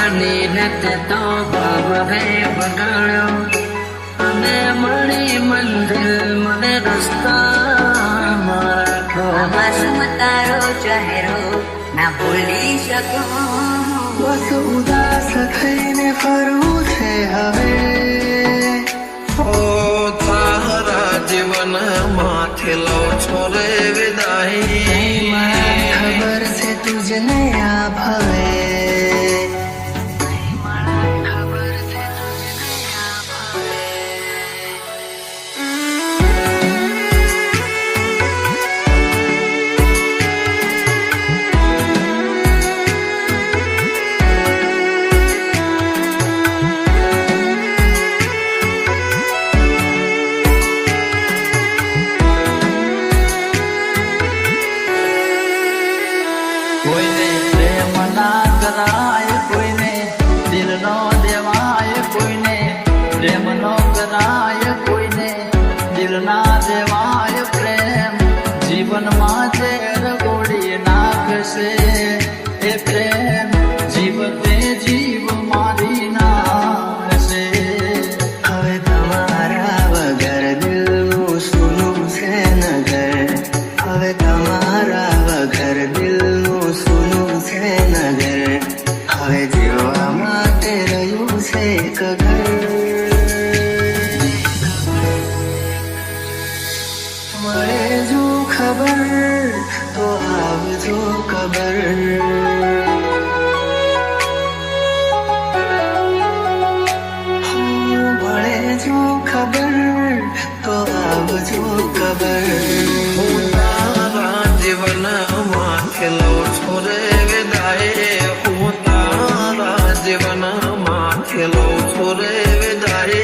માની નથી તો ભાવ હે બગાડ્યો અને મળી મંદિર મને રસ્તા રાખો માસૂમ તારો ચહેરો ના ભૂલી શકો બસ ઉદાસ થઈને ફરવું છે હવે તારા જીવન માંથી લો છો રે વિદાય ખબર છે તુજને આ ભવે કોઈને પ્રેમ ના કરાય કોઈને દિલ નો દેવાય કોઈને પ્રેમ નો કરાય કોઈને દિલ ના દેવાય પ્રેમ જીવનમાં ઝેર ગોળી નાખશે એ પ્રેમ જીવતે જીવ મારી નાખશે હવે તમારા વગર દિલનું સૂનું છે નગર હવે તમારા વગર દિલનું સૂનું છે નગર હવે જીવવા માટે રહ્યું છે એક ઘર મળે જો ખબર તો આવજો ખબર મળે જો ખબર તો આવજો ખબર જીવનમાં ખેલો છો રે વિદાય હું તારા જીવનમાં ખેલો છો રે વિદાય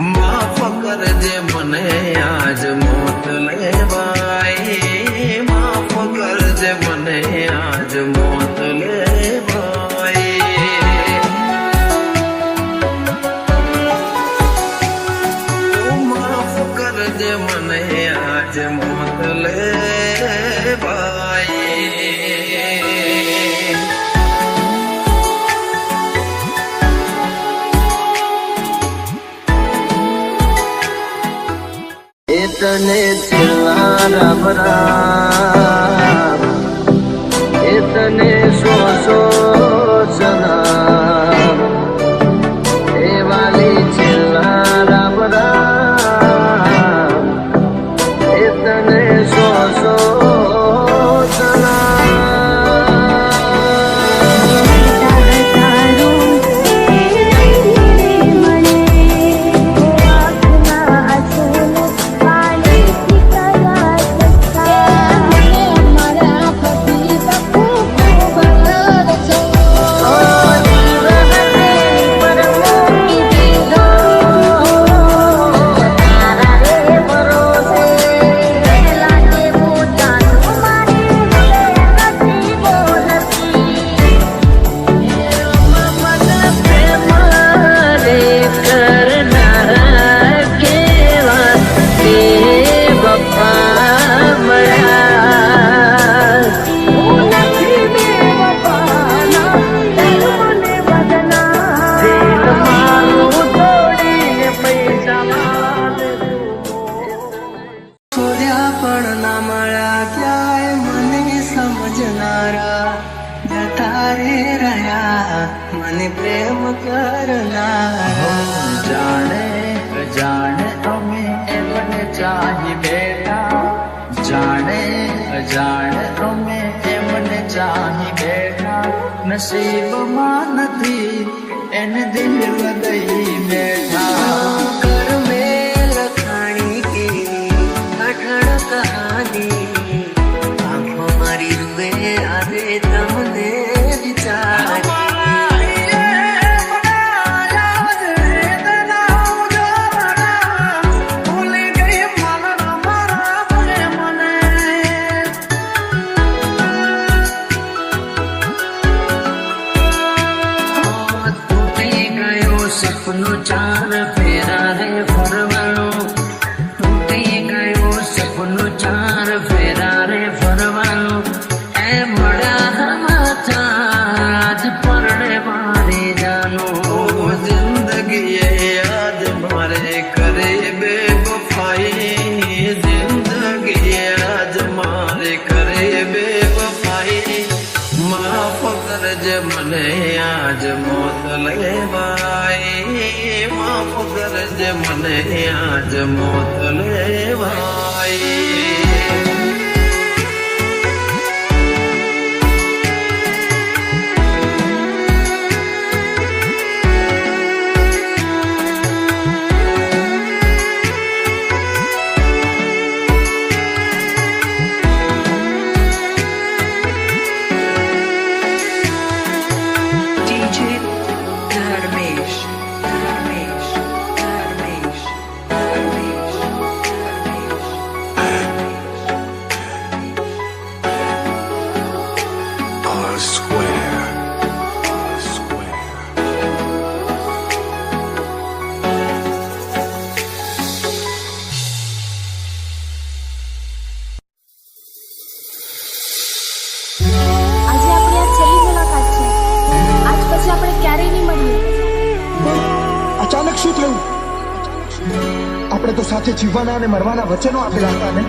માફ કરજે મને આજ મોત લેવાય માફ કરજે મને આજ મોત લેવાય માફ કરજે મને આજ મોત લેવાય તને છેલ્લા રામ રામ એ તને સો સલામ એ વાલી છેલ્લા રામ રામ એ તને સો પણ ના મળ્યા ક્યાંય મને સમજનારા જતા રે રહ્યા મને પ્રેમ કરનારા જાણે અમે એમને ચાહી બેઠા જાણે અમે એમને ચાહી બેઠા નસીબમાં નથી એને દિલ લગઈ બેઠા કર મેં લખાણી કે કહાની આંખો મારી રૂએ આવે તમને વિચાર સપનું ચાર ફેરા રે ફરવાનું તૂટી ગયું સપનું ચાર ફેરા રે ફરવાનું એ મળ્યા સમાચાર આજ પરણે મારી મને આજ મોત લેવાય, માફ કરજે મને આજ મોત લેવાય. અચાનક શું થયું? આપણે તો સાથે જીવવાના અને મરવાના વચનો આપેલા હતા ને?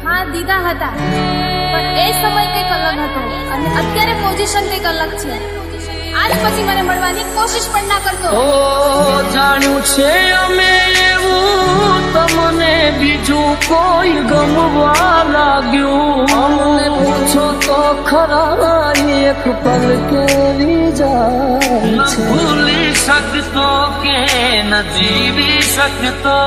હા દીધા હતા, પણ એ સમય કંઈક અલગ હતો અને અત્યારે પોઝિશન કંઈક અલગ છે. આજ પછી મને મળવાની કોશિશ પણ ના કરતો. ઓ જાણ્યું છે અમે એવું, તમને બીજું કોઈ ગમવા લાગ્યું. અમને પૂછો તો ખરા એક પલ કેવી જાય છે. ન ભૂલી શકતો કે ન જીવી શકતો.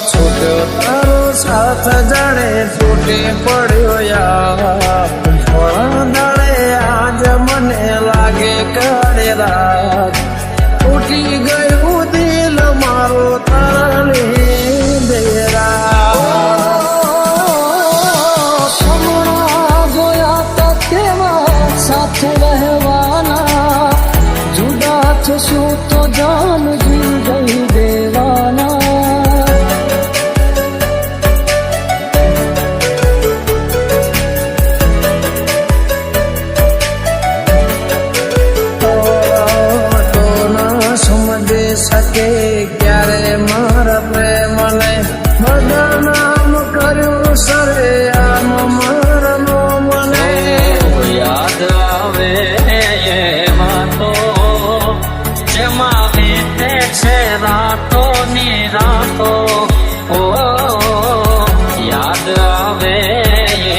છૂટ્યો તારો સાથ જાણે છૂટી પડ્યો યાર. થોડા દાડે આજ મને લાગે કાળે રાત. તૂટી ગયું દિલ મારો તારી દેરા. હમણાં જોયા તો કેવા સાથે રહેવાના, જુદા થશું તો જાન જીવ જઈ દેવાના. શકે ક્યારે મારા પ્રેમને બદનામ કર્યું સરે આમ મારનો મને. યાદ આવે એમાં તો જેમાં વીતે છે રાતો ની રાતો. ઓ યાદ આવે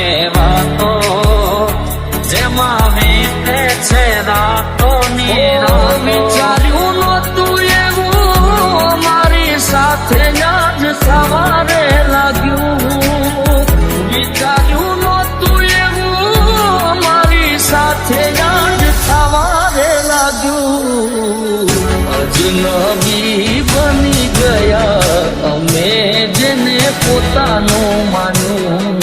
એમાં તો જેમાં વીતે છે રાતો ની રાતો. વિચાર્યું નહોતું એવું મારી સાથે આજ સવારે લાગ્યું. વિચાર્યું નહોતું એવું મારી સાથે આજ સવારે લાગ્યું. અજનબી બની ગયા અમે જેને પોતાનું માન્યું.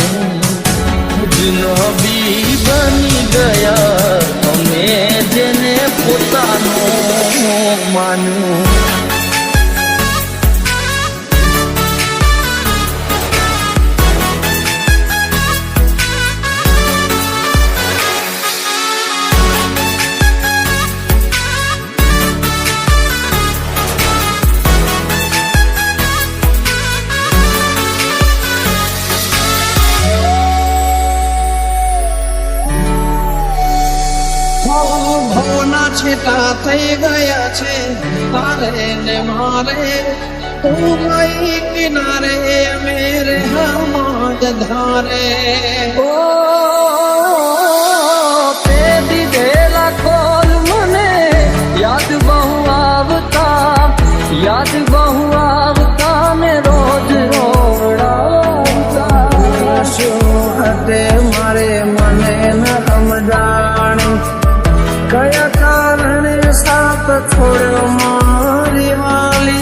અજનબી બની ગયા અમે જેને પોતાનું માન્યું. ભવના છેટા થઈ ગયા છે તારે ને મારે. તું ગઈ કિનારે મેરે હમાજ ધારે. ઓ તે દીધેલા કોલ મને યાદ બહુ આવતા, યાદ બહુ આવતા ને રોજ રોવડાવતા. શું હતે મારે મને ન સમજાણી, કયા કારણે સાથ છોડ્યો મારી વાલી.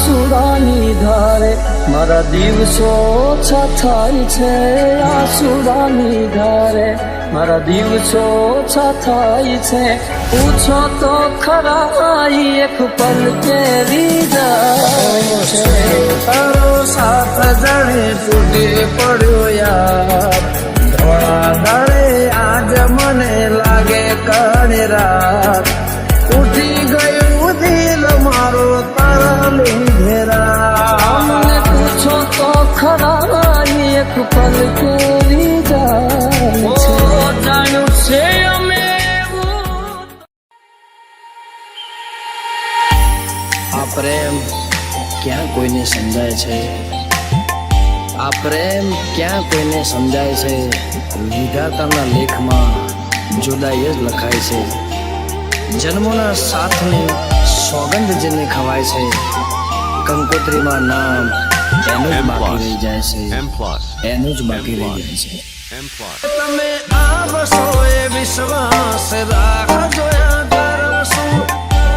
સુરાની ધારે મારા દિવસ દિવસો ઓછા થાય છે આસુરાની ધારે મારા દિવસો ઓછા થાય છે પૂછો તો ખરા એક પલ કેવી જાય છે તારો સાથ જાણે તૂટી પડ્યો યાર ધોળા દાડે આજ મને લાગે કાળી રાત ઉઠી ગયું દિલ મારો તારા લીધે અમને પૂછો તો ખરા એક પલ કેવી જાય છે જાણ્યું છે અમે આ પ્રેમ ક્યાં કોઈને સમજાય છે આ પ્રેમ ક્યાં કોઈને સમજાય છે વિધાતાના લેખમાં જુદાઈ જ લખાય છે જન્મોના સાથની સોગંદ જેને ખવાય છે કંકોત્રીમાં નામ એનું જ બાકી રહી જાય છે એનું જ બાકી રહી જાય છે તમે આવશો એ વિશ્વાસ રાખજો કરશું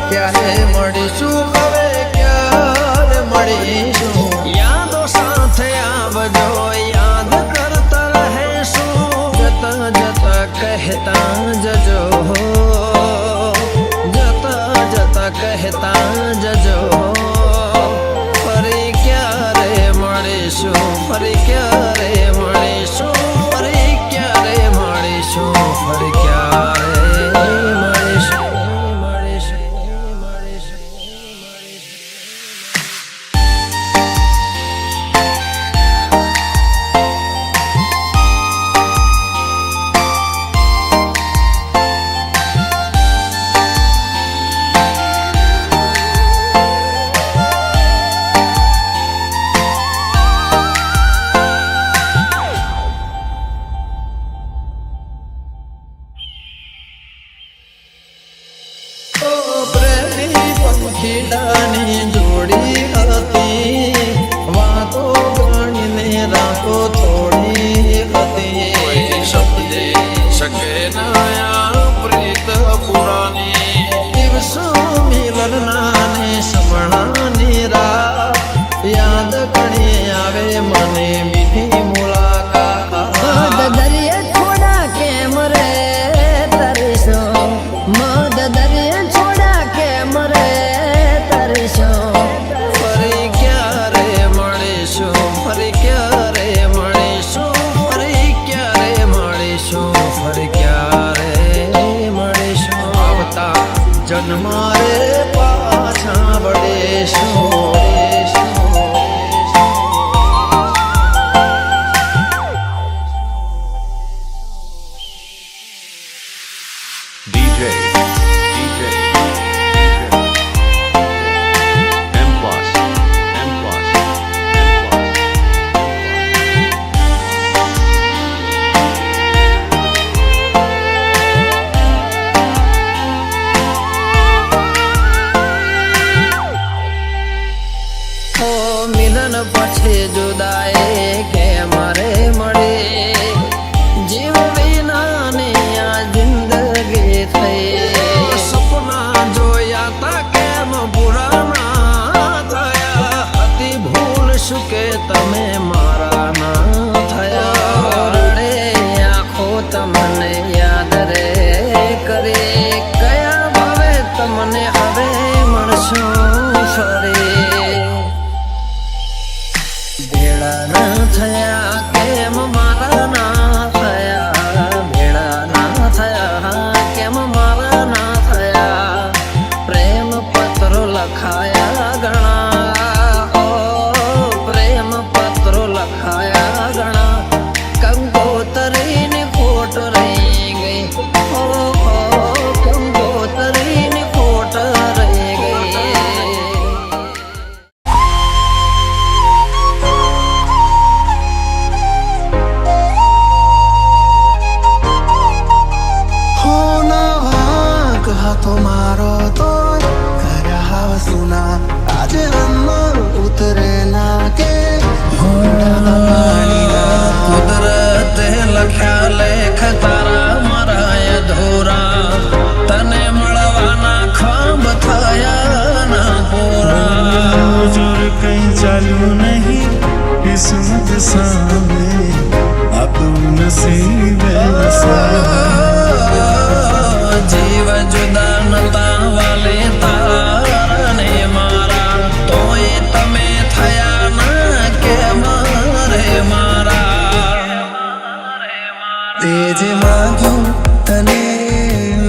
ક્યારે મળીશું હવે ક્યારે મળીશું યાદો સાથે આવજો યાદ કરતા રહેશું જતા જતા કહેતા જજો જતા જતા કહેતા જજો ફરી ક્યારે મળીશું ફરી ક્યારે મળીશું ફરી ક્યારે મળીશું ફરી ક્યારે મળીશું સામે આપણું નસીબે જીવ જુદા નતા વાલે તારા ને મારા, તોય તમે થયા ના કે મારે મારા. તે જે માગ્યું તને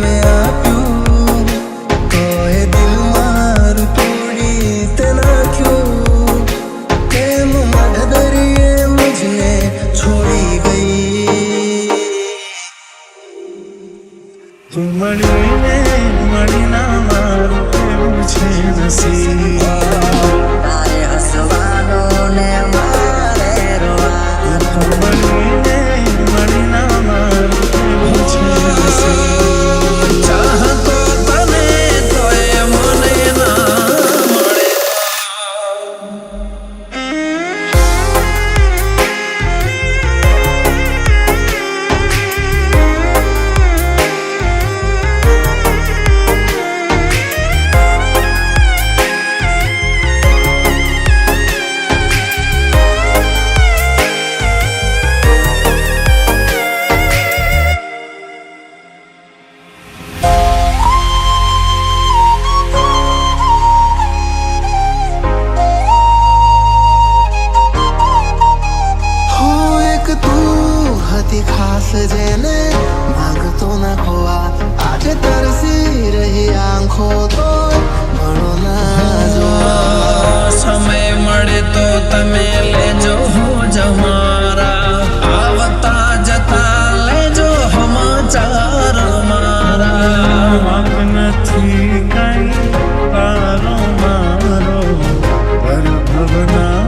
મેં આપ્યું, તોય દિલ મારું તોડી તે નાખ્યું. કેમ મઢદરીએ મુझને છોડી ગઈ. તું મળીને મળી ના મારું એવું છે નસીબ. તારે હસવાનો ને મારે રોવા. તું મળીને મળી ના મારું એવું છે નસીબ. ચાહતો તને તોય મને ના મળે. હું એક તું હતી ખાસ જેને માંગતો ના ખોવા. આજે તરસી રહી આંખો તો મળો ના જોવા. સમય મળે તો તમે લેજો જમારા, આવતા જતા લેજો સમાચાર મારા. વાંક નથી કઈ તારો મારો પરભવના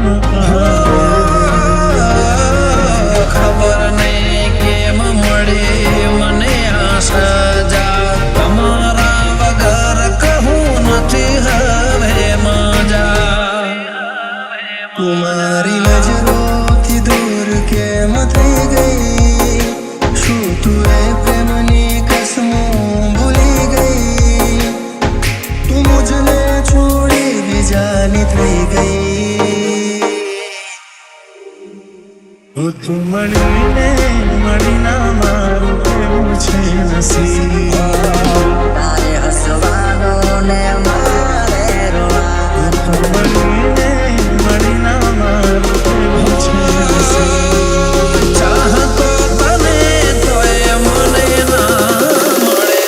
ખબર નહીં કેમ મળી મને આ સજા, તમારા વગર કહું નથી હવે મજા. તું મારી નજરોથી દૂર કેમ થઈ ગઈ. શું તું એ પ્રેમની કસમો ભૂલી ગઈ. તું મુझને છોડી બીજાની થઈ ગઈ. તું મળીને મળી ના મારું એવું છે નસીબ. તારે હસવાનો ને મારે રોવા. તું મળીને મળી ના મારું એવું છે નસીબ. ચાહતો તને તોય મને ના મળે.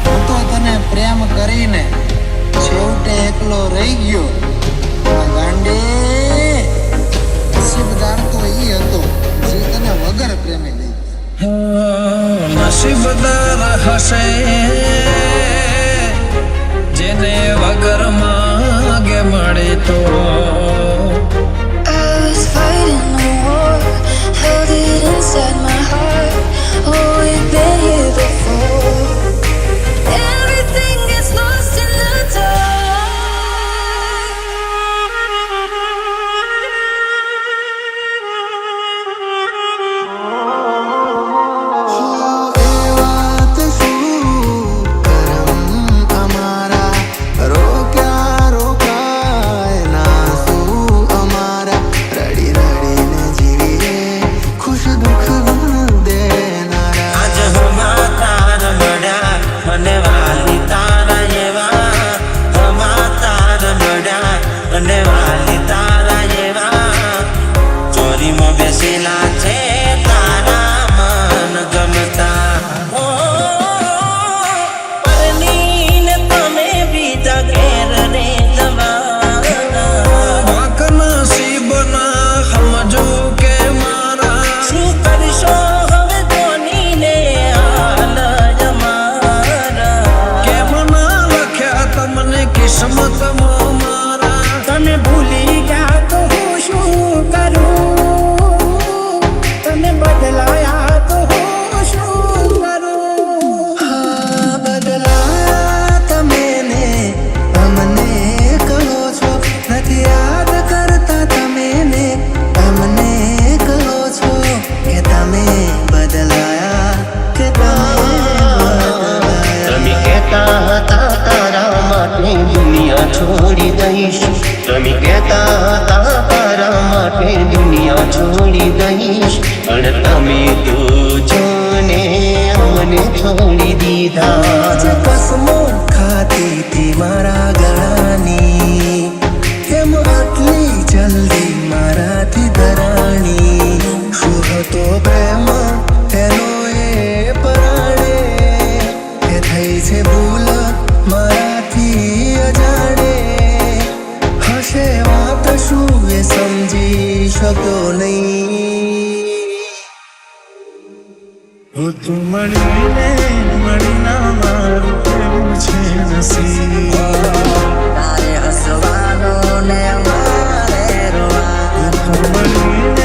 હું તો તને પ્રેમ કરીને છેવટે એકલો રહી ગયો. આ ગાંડે નસીબદાર તો ઈ હતો જે તને વગર પ્રેમે લઈ ગયો. નસીબદાર હશે જેને વગર માગે મળે તો. I was fighting a war, held it inside my heart. Oh, we've been here before. Everything gets lost in the dark. એ વાત શું કરમ અમારા રોક્યા રોકાય ના શું અમારા. રડી રડીને જીવીએ ખુશ દુઃખ દેનારા. આજ હમા તાર મળ્યા અને વાલી તારા એવા. હમા તાર મળ્યા અને વાલી તારા એવા. ચોરીમાં બેસેલા છે તારા મન ગમતા. ઓ, પરણીને તમે બીજા ઘેર રે જવાના. વાંક નસીબના સમજો કે મારા, છોડી દઈશ. તમે કહેતા હતા તારા માટે દુનિયા છોડી દઈશ, પણ તમે તો જોને મને છોડી દીધા. જે કસમો ખાતી હતી મારા ગળાની, કેમ આટલી જલ્દી મારાથી ધરાણી? શું હતો પ્રેમ તેનો એ પરાણે, એ થઈ છે ભૂલ મારાથી અજાણે. હશે વાત શું એ સમજી શક્યો નહીં. તું મળીને મળીના મારું પ્રેમ છે નસીબ. તારે હસવાનો ને મારે રોવાનું. તું મળીને